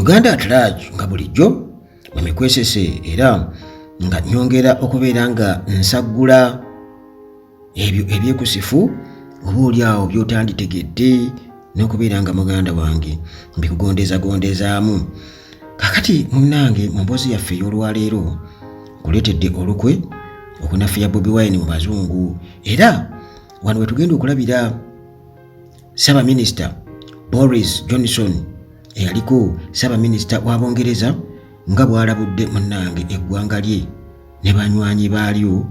Uganda at large nga bulijjo mwekwesese era nga nyongera okubeera nga nsaggula ebyo ebyekusifu oboolyawo by'otanditegedde n'okubeera nga muganda wange mbikugondezagondezaamu. Kakati munnange mu mboozi yaffe ey'olwaleero kuleetedde olukwe okunafuya Bobi Wine mu bazungu, era wano we tugenda okulabira Ssaabaminisita Boris Johnson eyaliko Ssaabaminisita wa Bungereza nga bw'alabudde munnange eggwanga lye ne banywanyi baalyo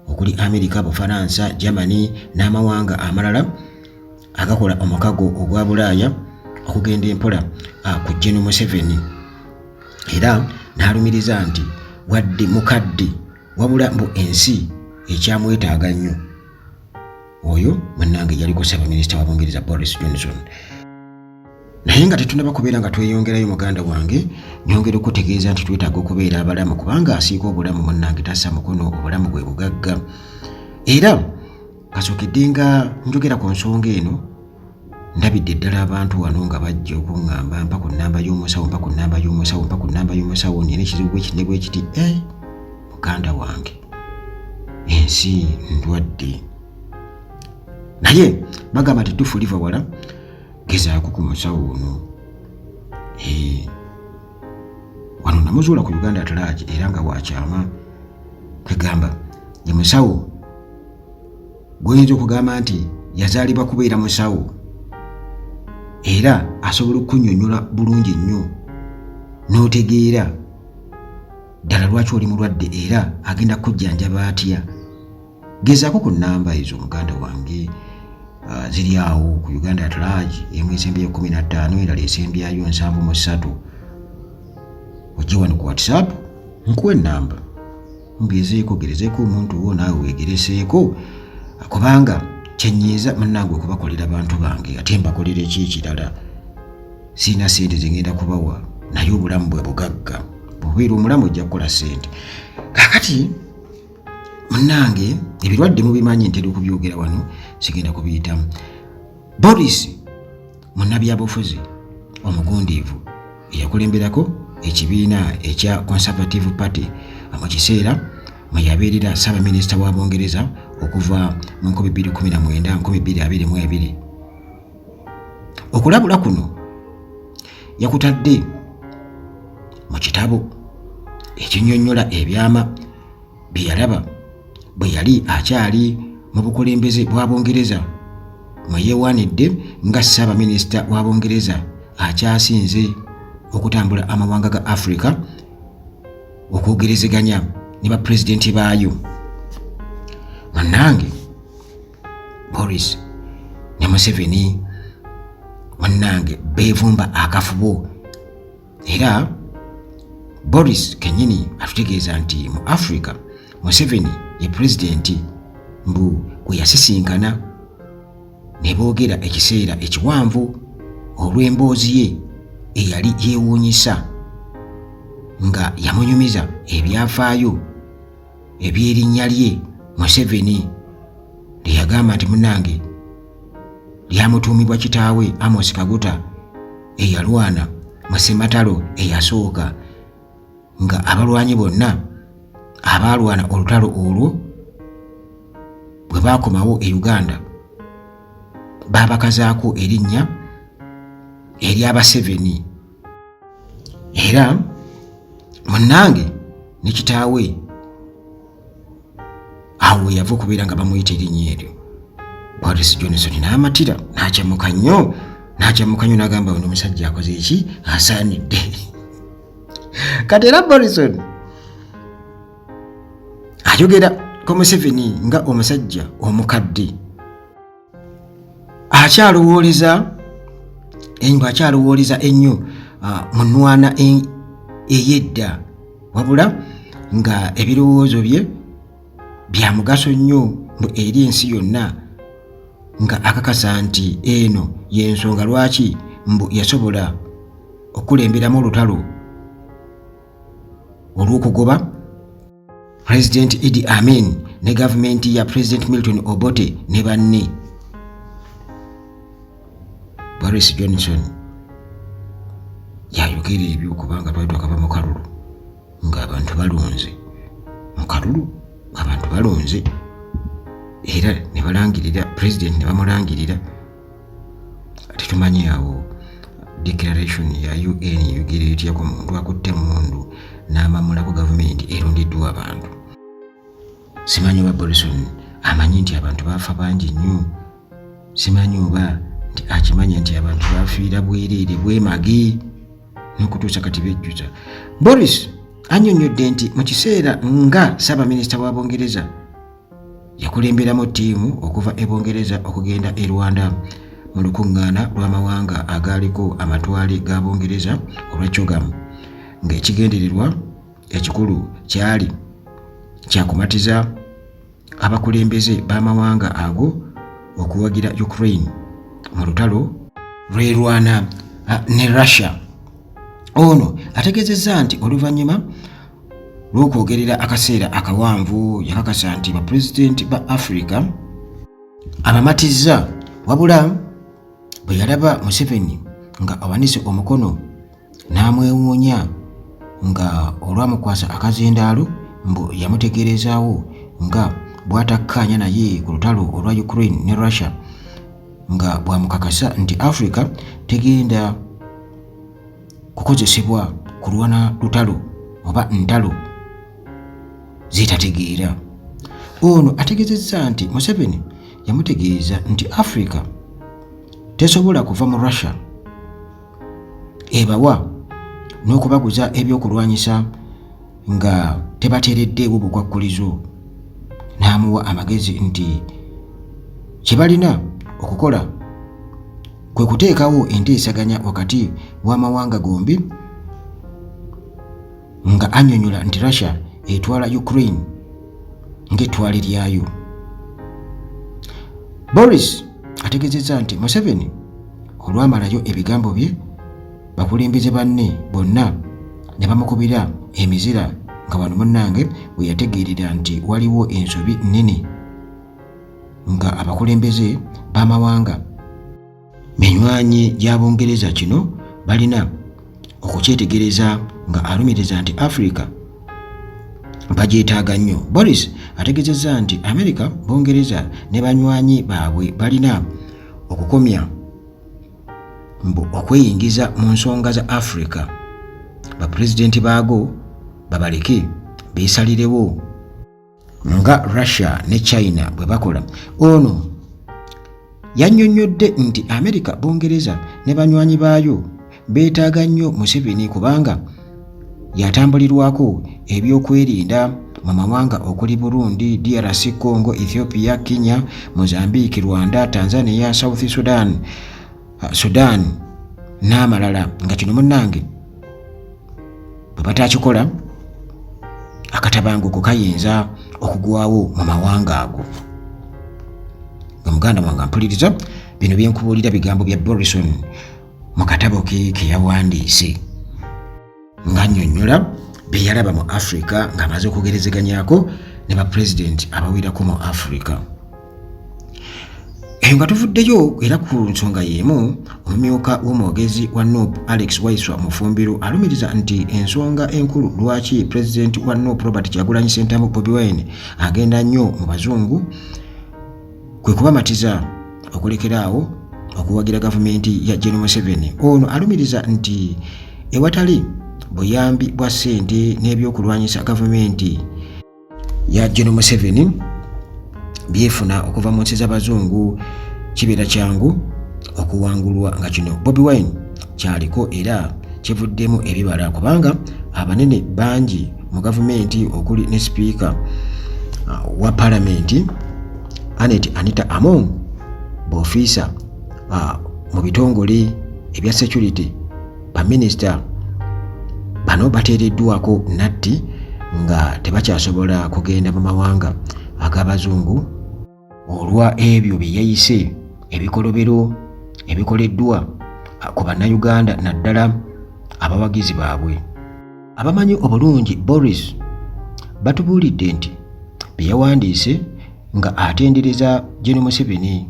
okuli Amerika, Bufaransa, Germany n'amawanga amalala agakola omukago ogwa Bulaaya okugenda empola ku Gen. Museveni, era n'alumiriza nti wadde mukadde wabula mbu ensi ekyamwetaaga nnyo. Oyo munnange yaliko Ssaabaminisita wa Bungereza Boris Johnson. Naye nga tetunaba kubeera nga tweyongerayo muganda wange, nyongera okutegeeza nti twetaaga okubeera abalamu kubanga asiika obulamu munnange tassa mukono, obulamu bwe bugagga. Era kasookedde nga njogera ku nsonga eno, ndabidde ddala abantu wano nga bajja okuŋŋamba mpa ku nnamba y'omusawo, mpa ku nnamba y'omusawo, mpa ku nnamba y'omusawo, nina ekizibu bwekiti bwekiti. Muganda wange, ensi ndwadde. Naye bagamba tetufuliva wala, gezaako ku musawo ono. Wano namuzuula ku Uganda at large era nga wakyama. Kwegamba ye musawo gwoyinza okugamba nti yazaalibwa kubeera musawo era asobola okukunnyonnyola bulungi nnyo n'otegeera ddala lwaki oli mulwadde era agenda kujjanjaba atya. Gezaako ku nnamba ezo muganda wange, ziri awo ku Uganda at large, emu esembyayo 15 endala esembyayo 73. Ojje wano ku WhatsApp nkuwa ennamba, gerezeeko omuntu wo naawe weegereseeko, kubanga kyenyiiza munnange okubakolera bantu bange ate mbakolera ekirala. Sirina ssente zengenda kubawa naye obulamu bwe bugagga. Bw'obeera omulamu ojja kukola ssente. Kakati munnange ebirwadde mubimanyi ntera okubyogera wano, sigenda kubiyitamu. Boris munnabyabufuzi omugundiivu eyakulemberako ekibiina ekya Conservative Party mu kiseera mwe yabeerera Ssaabaminisita wa Bungereza okuva mu 2019-2022. Okulabula kuno yakutadde mu kitabo ekinnyonnyola ebyama bye yalaba bwe yali akyali mu bukulembeze bwa Bungereza, mwe yeewaanidde nga Ssaabaminisita wa Bungereza akyasinze okutambula amawanga ga Africa okwogerezeganya ne bapulezidenti baayo. Munnange Boris ne Museveni munnange beevumba akafubo, era Boris kennyini atutegeeza nti mu Africa Museveni ye pulezidenti mbu gwe yasisinkana ne boogera ekiseera ekiwanvu olw'emboozi ye eyali yeewuunyisa nga yamunyumiza ebyafaayo eby'erinnya lye Museveni lye yagamba nti munnange lyamutuumibwa kitaawe Amos Kaguta eyalwana mu ssematalo eyasooka, nga abalwanyi bonna abaalwana olutalo olwo bwe baakomawo e Uganda baabakazaako erinnya ery'Abaseveni, era munnange ne kitaawe awo yava okubeera nga bamuyita erinnya eryo. Boris Johnson n'amatira n'akyamuka nnyo n'agamba ono omusajja akoze eki, asaanidde. Kati era Borison ayogera ku Museveni nga omusajja omukadde akyalowooleza ennyo mu nnwana ey'edda, wabula nga ebirowoozo bye bya mugaso nnyo eri ensi yonna, nga akakasa nti eno y'ensonga lwaki mbu yasobola okulemberamu olutalo olw'okugoba President Idi Amin ne gavumenti ya President Milton Obote ne banne. Boris Johnson yayogera ebyo kubanga twali twakava mu kalulu ng'abantu balonze mu kalulu ng'abantu balonze era ne balangirira president ne bamulangirira. Tetumanyi awo declaration ya UN yogera etya ku muntu akutte mundu n'amamula ku gavumenti erondeddwa abantu. Simanyi oba Morrison amanyi nti abantu bafa bangi nnyo, simanyi oba nti akimanya nti abantu bafiira bwereere bwemage n'okutuusa kati bejjuza. Boris annyonnyodde nti mu kiseera nga Ssaabaminisita wa Bungereza yakulemberamu ttiimu okuva e Bungereza okugenda e Rwanda mu lukuŋŋaana lw'amawanga agaaliko amatwale ga Bungereza olwa CHOGM, ng'ekigendererwa ekikulu kyali kyakumatiza abakulembeze b'amawanga ago okuwagira Ukraine mu lutalo lw'erwana ne Russia. Ono ategeezezza nti oluvannyuma lw'okwogerera akaseera akawanvu yakakasa nti bapulezidenti ba Africa abamatizza, wabula bwe yalaba Museveni nga awanise omukono n'amwewuunya nga olwamukwasa akazindaalo mbu yamutegeerezaawo nga bw'atakkaanya naye ku lutalo olwa Ukraine ne Russia, nga bw'amukakasa nti Africa tegenda kukozesebwa kulwana lutalo oba ntalo zitategeera. Ono ategeezezza nti Museveni yamutegeeza nti Africa tesobola kuva mu Russia ebawa n'okubaguza ebyokulwanyisa nga tebateereddeewo bukwakkulizo, n'amuwa amagezi nti kye balina okukola kwe kuteekawo enteesaganya wakati w'amawanga gombi, nga annyonnyola nti Russia etwala Ukraine ng'ettwale lyayo. Boris ategeezezza nti Museveni olwamalayo ebigambo bye, bakulembeze banne bonna ne bamukubira emizira nga wano munnange bwe yategeerera nti waliwo ensobi nnene nga abakulembeze b'amawanga menywanyi gya Bungereza kino balina okukyetegereza, nga alumiriza nti Africa bagyetaaga nnyo. Boris ategeezezza nti America, Bungereza ne banywanyi baabwe balina okukomya okweyingiza mu nsonga za Africa. Bapulezidenti baago babaleke beesalirewo nga Russia ne China bwe bakola. Ono yannyonnyodde nti America, Bungereza ne banywanyi baayo beetaaga nnyo Museveni kubanga yatambulirwako ebyokwerinda mu mawanga okuli Burundi, DRC Congo, Ethiopia, Kenya, Mozambique, Rwanda, Tanzania, South Sudan n'amalala, nga kino munnange bwe batakikola akatabanguko kayinza okugwawo mu mawanga ago. Nga muganda wange mpuliriza bino byenkubuulira bigambo bya Morrison mu katabo ke yawandiise ng'annyonnyola bye yalaba mu Africa ng'amaze okugerezeganyako ne bapulezidenti abawerako mu Africa. Eyo nga tuvuddeyo era ku nsonga y'emu, omumyuka w'omwogezi wa NUP Alex Waiswa Mufumbiro alumiriza nti ensonga enkulu lwaki pulezidenti wa NUP Robert Kyagulanyi Ssentamu Bobi Wine agenda nnyo mu bazungu kwe kubamatiza okulekeraawo okuwagira gavumenti ya General Museveni. Ono alumiriza nti ewatali buyambi bwa ssente n'ebyokulwanyisa gavumenti ya General Museveni byefuna okuva mu nsi z'abazungu, kibeera kyangu okuwangulwa, nga kino Bobi Wine kyaliko era kivuddemu ebibala kubanga abanene bangi mu gavumenti okuli ne sipiika wa palamenti Anita Among, b'ofiisa mu bitongole ebya security, baminisita bano bateereddwako natti nga tebakyasobola kugenda mu mawanga ag'abazungu olwa ebyo bye yayise ebikolobero ebikoleddwa ku bannayuganda naddala abawagizi baabwe. Abamanyi obulungi Boris batubuulidde nti bye yawandiise nga atendereza General Museveni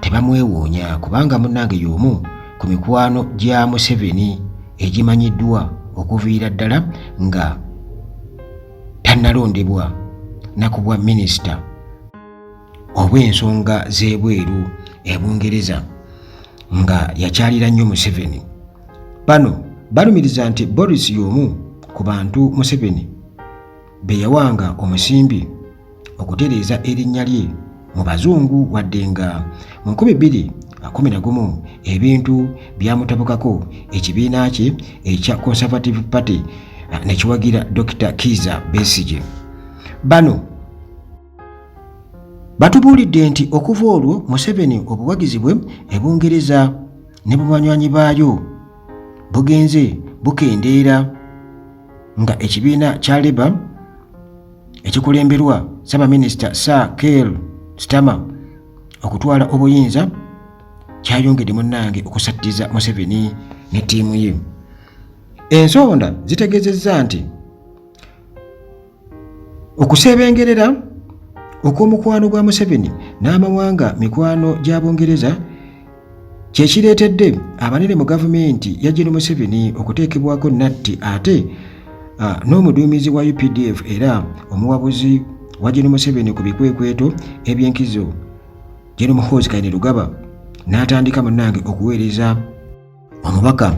tebamwewuunya kubanga munnange y'omu ku mikwano gya Museveni egimanyiddwa okuviira ddala nga tannalondebwa naku bwa minisita obw'ensonga z'ebweru e Bungereza nga yakyalira nnyo Museveni. Bano balumiriza nti Boris y'omu ku bantu Museveni be yawanga omusimbi okutereeza erinnya lye mu bazungu, wadde nga mu 2011 ebintu byamutabukako ekibiina kye ekya Conservative Party ne kiwagira Dr. Kizza Besigye. Bano batubuulidde nti okuva olwo Museveni obuwagizi bwe e Bungereza ne bubanywanyi baayo bugenze bukendeera nga ekibiina kya Labour ekikulemberwa Ssaabaminisita Sir Keir Starmer okutwala obuyinza kyayongedde munnange okusattiza Museveni ne ttiimu ye. Ensonda zitegeezezza nti okuseebengerera okw'omukwano gwa Museveni n'amawanga mikwano gya Bungereza kye kireetedde abanene mu gavumenti ya Gen. Museveni okuteekebwako natti ate n'omuduumizi wa UPDF era omuwabuzi wa Gen. Museveni ku bikwekweto eby'enkizo Gen. Muhoozi Kainerugaba n'atandika munnange okuweereza omubaka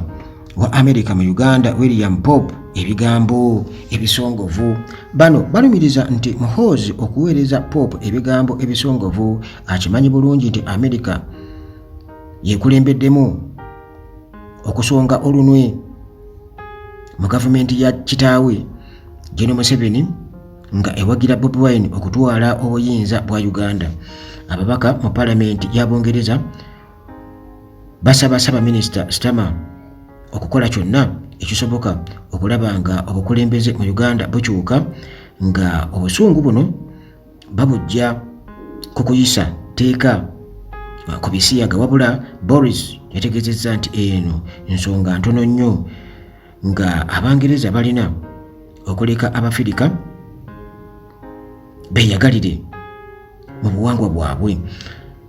wa America mu Uganda William Pope ebigambo ebisongovu. Bano balumiriza nti Muhoozi okuweereza Pope ebigambo ebisongovu akimanyi bulungi nti America yekulembeddemu okusonga olunwe mu gavumenti ya kitaawe Gen. Museveni nga ewagira Bobi Wine okutwala obuyinza bwa Uganda. Ababaka mu Palamenti ya Bungereza basaba Ssaabaminisita Starmer okukola kyonna ekisoboka okulaba nga obukulembeze mu Uganda bukyuka nga obusungu buno babujja ku kuyisa tteeka ku bisiyaga, wabula Boris yategeezezza nti eno ensonga ntono nnyo nga Abangereza balina okuleka Abafirika beeyagalire mu buwangwa bwabwe.